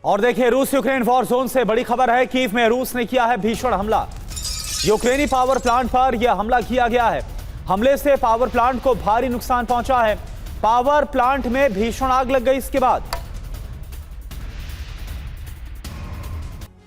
और देखिए, रूस यूक्रेन वॉर जोन से बड़ी खबर है। कीव में रूस ने किया है भीषण हमला। यूक्रेनी पावर प्लांट पर यह हमला किया गया है। हमले से पावर प्लांट को भारी नुकसान पहुंचा है। पावर प्लांट में भीषण आग लग गई। इसके बाद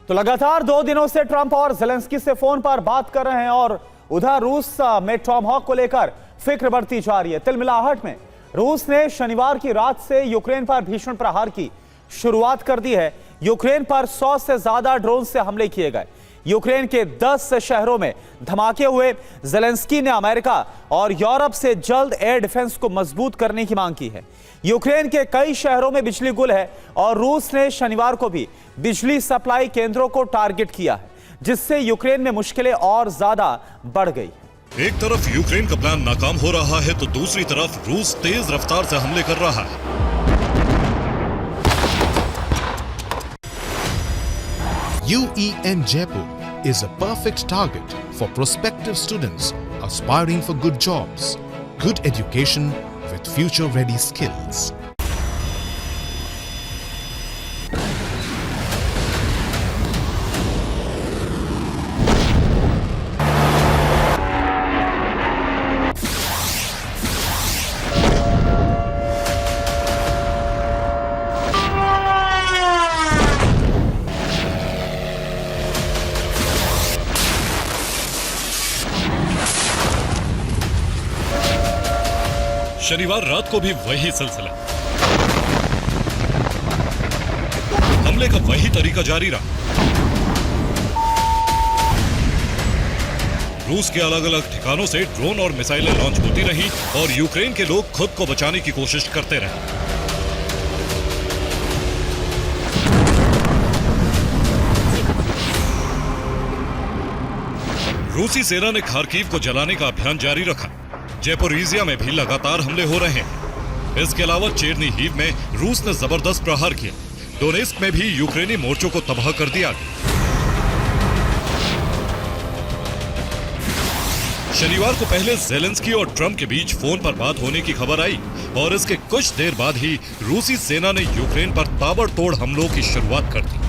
तो लगातार 2 दिनों से ट्रंप और ज़ेलेंस्की से फोन पर बात कर रहे हैं और उधर रूस में टॉमहॉक को लेकर फिक्र बढ़ती जा रही है। तिलमिलाहट में रूस ने शनिवार की रात से यूक्रेन पर भीषण प्रहार की शुरुआत कर दी है। यूक्रेन पर 100 से ज्यादा ड्रोन से हमले किए गए। यूक्रेन के 10 शहरों में धमाके हुए। ज़ेलेंस्की ने अमेरिका और यूरोप से जल्द एयर डिफेंस को मजबूत करने की मांग की है। यूक्रेन के कई शहरों में बिजली गुल है और रूस ने शनिवार को भी बिजली सप्लाई केंद्रों को टारगेट किया है, जिससे यूक्रेन में मुश्किलें और ज्यादा बढ़ गई। एक तरफ यूक्रेन का प्लान नाकाम हो रहा है तो दूसरी तरफ रूस तेज रफ्तार से हमले कर रहा है। UEN Jaipur is a perfect target for prospective students aspiring for good jobs, good education with future-ready skills. शनिवार रात को भी वही सिलसिला, हमले का वही तरीका जारी रहा। रूस के अलग अलग ठिकानों से ड्रोन और मिसाइलें लॉन्च होती रहीं और यूक्रेन के लोग खुद को बचाने की कोशिश करते रहे। रूसी सेना ने खार्किव को जलाने का अभियान जारी रखा। ज़ैपोरिज़िया में भी लगातार हमले हो रहे हैं। इसके अलावा चेर्निहिव में रूस ने जबरदस्त प्रहार किया। डोनेस्क में भी यूक्रेनी मोर्चों को तबाह कर दिया। शनिवार को पहले ज़ेलेंस्की और ट्रंप के बीच फोन पर बात होने की खबर आई और इसके कुछ देर बाद ही रूसी सेना ने यूक्रेन पर ताबड़तोड़ हमलों की शुरुआत कर दी।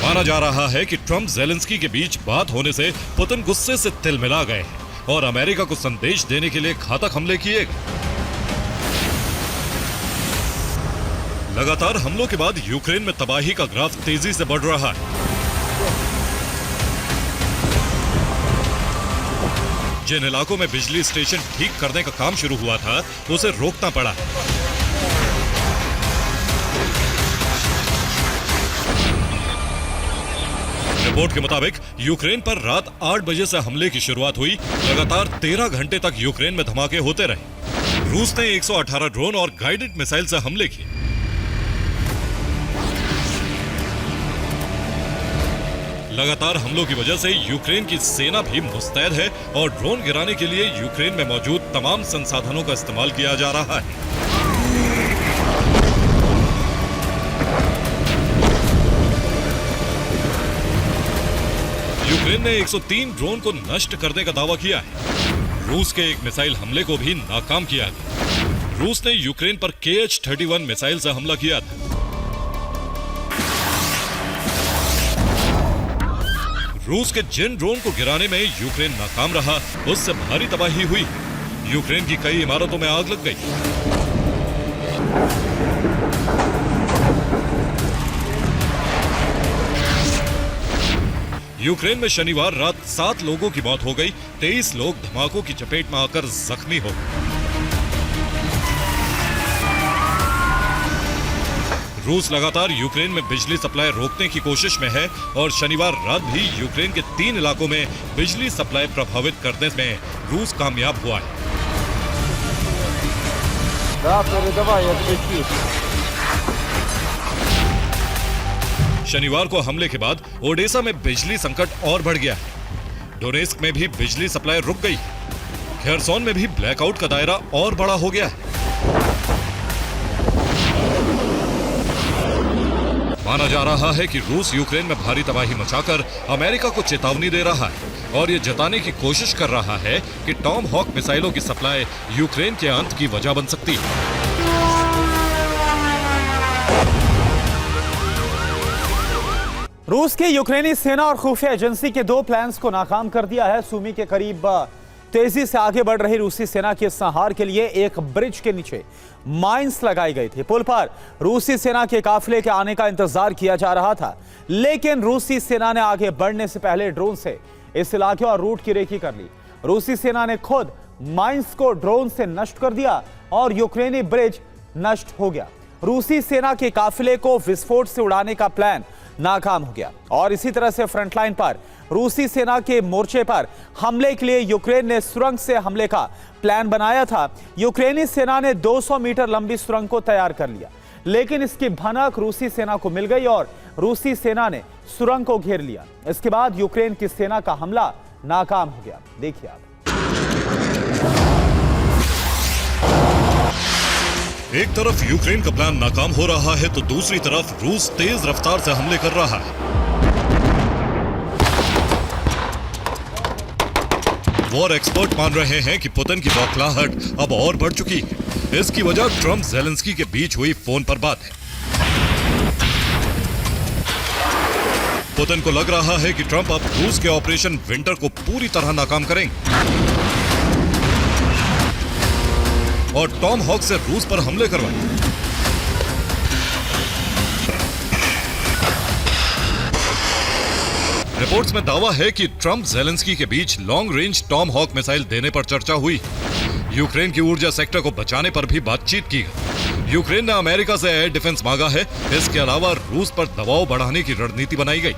माना जा रहा है कि ट्रंप ज़ेलेंस्की के बीच बात होने से पुतिन गुस्से से तिलमिला गए हैं और अमेरिका को संदेश देने के लिए घातक हमले किए गए। लगातार हमलों के बाद यूक्रेन में तबाही का ग्राफ तेजी से बढ़ रहा है। जिन इलाकों में बिजली स्टेशन ठीक करने का काम शुरू हुआ था, उसे रोकना पड़ा। रिपोर्ट के मुताबिक यूक्रेन पर रात 8 बजे से हमले की शुरुआत हुई। लगातार 13 घंटे तक यूक्रेन में धमाके होते रहे। रूस ने 118 ड्रोन और गाइडेड मिसाइल से हमले किए। लगातार हमलों की वजह से यूक्रेन की सेना भी मुस्तैद है और ड्रोन गिराने के लिए यूक्रेन में मौजूद तमाम संसाधनों का इस्तेमाल किया जा रहा है। यूक्रेन ने 103 ड्रोन को नष्ट करने का दावा किया है। रूस के एक मिसाइल हमले को भी नाकाम किया गया। रूस ने यूक्रेन पर KH-31 मिसाइल से हमला किया था। रूस के जिन ड्रोन को गिराने में यूक्रेन नाकाम रहा, उससे भारी तबाही हुई। यूक्रेन की कई इमारतों में आग लग गई। यूक्रेन में शनिवार रात 7 लोगों की मौत हो गई। 23 लोग धमाकों की चपेट में आकर जख्मी हो गए। रूस लगातार यूक्रेन में बिजली सप्लाई रोकने की कोशिश में है और शनिवार रात भी यूक्रेन के 3 इलाकों में बिजली सप्लाई प्रभावित करने में रूस कामयाब हुआ है। शनिवार को हमले के बाद ओडेसा में बिजली संकट और बढ़ गया है। डोनेस्क में भी बिजली सप्लाई रुक गई। खेरसोन में भी ब्लैकआउट का दायरा और बड़ा हो गया है। माना जा रहा है कि रूस यूक्रेन में भारी तबाही मचाकर अमेरिका को चेतावनी दे रहा है और ये जताने की कोशिश कर रहा है कि टॉम हॉक मिसाइलों की सप्लाई यूक्रेन के अंत की वजह बन सकती है। रूस की यूक्रेनी सेना और खुफिया एजेंसी के 2 प्लान्स को नाकाम कर दिया है। सूमी के करीब तेजी से आगे बढ़ रही रूसी सेना के संहार के लिए एक ब्रिज के नीचे माइंस लगाई गई थी। पुल पर रूसी सेना के काफिले के आने का इंतजार किया जा रहा था, लेकिन रूसी सेना ने आगे बढ़ने से पहले ड्रोन से इस इलाके और रूट की रेकी कर ली। रूसी सेना ने खुद माइंस को ड्रोन से नष्ट कर दिया और यूक्रेनी ब्रिज नष्ट हो गया। रूसी सेना के काफिले को विस्फोट से उड़ाने का प्लान नाकाम हो गया और इसी तरह से फ्रंटलाइन पर रूसी सेना के मोर्चे पर हमले के लिए यूक्रेन ने सुरंग से हमले का प्लान बनाया था। यूक्रेनी सेना ने 200 मीटर लंबी सुरंग को तैयार कर लिया, लेकिन इसकी भनक रूसी सेना को मिल गई और रूसी सेना ने सुरंग को घेर लिया। इसके बाद यूक्रेन की सेना का हमला नाकाम हो गया। देखिए आप। एक तरफ यूक्रेन का प्लान नाकाम हो रहा है तो दूसरी तरफ रूस तेज रफ्तार से हमले कर रहा है। वॉर एक्सपर्ट मान रहे हैं कि पुतिन की बौखलाहट अब और बढ़ चुकी है। इसकी वजह ट्रंप ज़ेलेंस्की के बीच हुई फोन पर बात है। पुतिन को लग रहा है कि ट्रंप अब रूस के ऑपरेशन विंटर को पूरी तरह नाकाम करेंगे और टॉम हॉक से रूस पर हमले करवाएंगे। रिपोर्ट्स में दावा है कि ट्रंप ज़ेलेंस्की के बीच long range Tomahawk missile देने पर चर्चा हुई। यूक्रेन की ऊर्जा सेक्टर को बचाने पर भी बातचीत की गई। यूक्रेन ने अमेरिका से एयर डिफेंस मांगा है। इसके अलावा रूस पर दबाव बढ़ाने की रणनीति बनाई गई।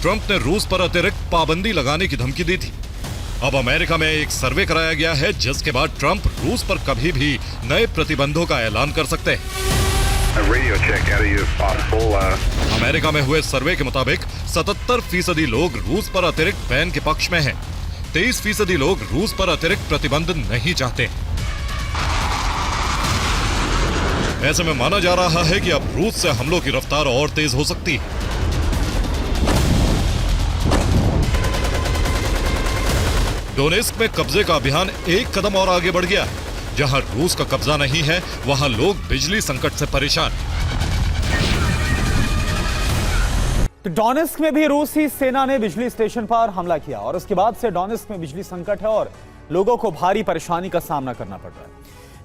ट्रंप ने रूस पर अतिरिक्त पाबंदी लगाने की धमकी दी थी। अब अमेरिका में एक सर्वे कराया गया है, जिसके बाद ट्रंप रूस पर कभी भी नए प्रतिबंधों का ऐलान कर सकते हैं। अमेरिका में हुए सर्वे के मुताबिक 77% लोग रूस पर अतिरिक्त बैन के पक्ष में हैं। 23% लोग रूस पर अतिरिक्त प्रतिबंध नहीं चाहते। ऐसे में माना जा रहा है कि अब रूस से हमलों की रफ्तार और तेज हो सकती है। डोनेस्क में कब्जे का अभियान एक कदम और आगे बढ़ गया। जहां रूस का कब्जा नहीं है, वहां लोग बिजली संकट से परेशान। तो डोनेस्क में भी रूसी सेना ने बिजली स्टेशन पर हमला किया और उसके बाद से डोनेस्क में बिजली संकट है और लोगों को भारी परेशानी का सामना करना पड़ रहा है।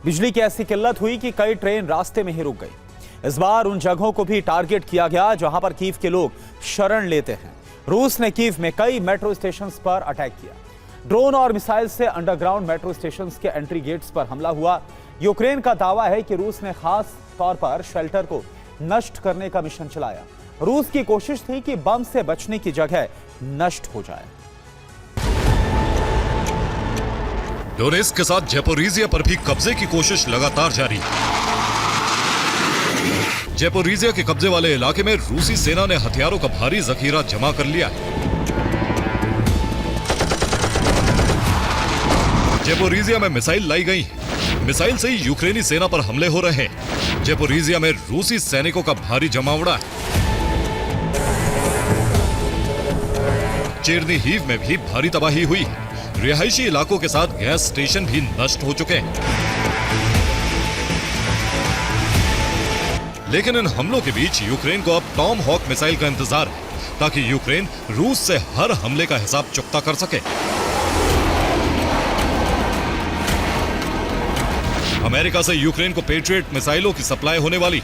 बिजली की ऐसी किल्लत हुई कि कई ट्रेन रास्ते में ही रुक गई। इस बार उन जगहों को भी टारगेट किया गया जहां पर कीव के लोग शरण लेते हैं। रूस ने कीव में कई मेट्रो स्टेशन पर अटैक किया। ड्रोन और मिसाइल से अंडरग्राउंड मेट्रो स्टेशन के एंट्री गेट्स पर हमला हुआ। यूक्रेन का दावा है कि रूस ने खास तौर पर शेल्टर को नष्ट करने का मिशन चलाया। रूस की कोशिश थी कि बम से बचने की जगह नष्ट हो जाए। डोनेस्क के साथ ज़ेपोरिज़िया पर भी कब्जे की कोशिश लगातार जारी है। ज़ेपोरिज़िया के कब्जे वाले इलाके में रूसी सेना ने हथियारों का भारी जखीरा जमा कर लिया है। ज़ेपोरिज़िया में मिसाइल लाई गई। मिसाइल से ही यूक्रेनी सेना पर हमले हो रहे हैं। ज़ेपोरिज़िया में रूसी सैनिकों का भारी जमावड़ा है। चेर्निहिव में भी भारी तबाही हुई है। रिहायशी इलाकों के साथ गैस स्टेशन भी नष्ट हो चुके हैं। लेकिन इन हमलों के बीच यूक्रेन को अब टॉम हॉक मिसाइल का इंतजार है, ताकि यूक्रेन रूस से हर हमले का हिसाब चुकता कर सके। अमेरिका से यूक्रेन को पेट्रियट मिसाइलों की सप्लाई होने वाली।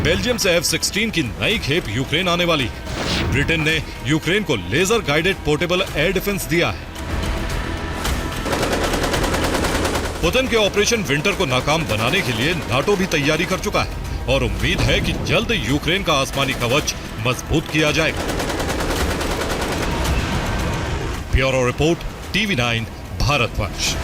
बेल्जियम से F-16 की नई खेप यूक्रेन आने वाली। ब्रिटेन ने यूक्रेन को laser guided portable air defence दिया है। पुतिन के ऑपरेशन विंटर को नाकाम बनाने के लिए नाटो भी तैयारी कर चुका है और उम्मीद है कि जल्द यूक्रेन का आसमानी कवच मजबूत किया जाएगा। Bureau report, TV9 Bharatvarsh.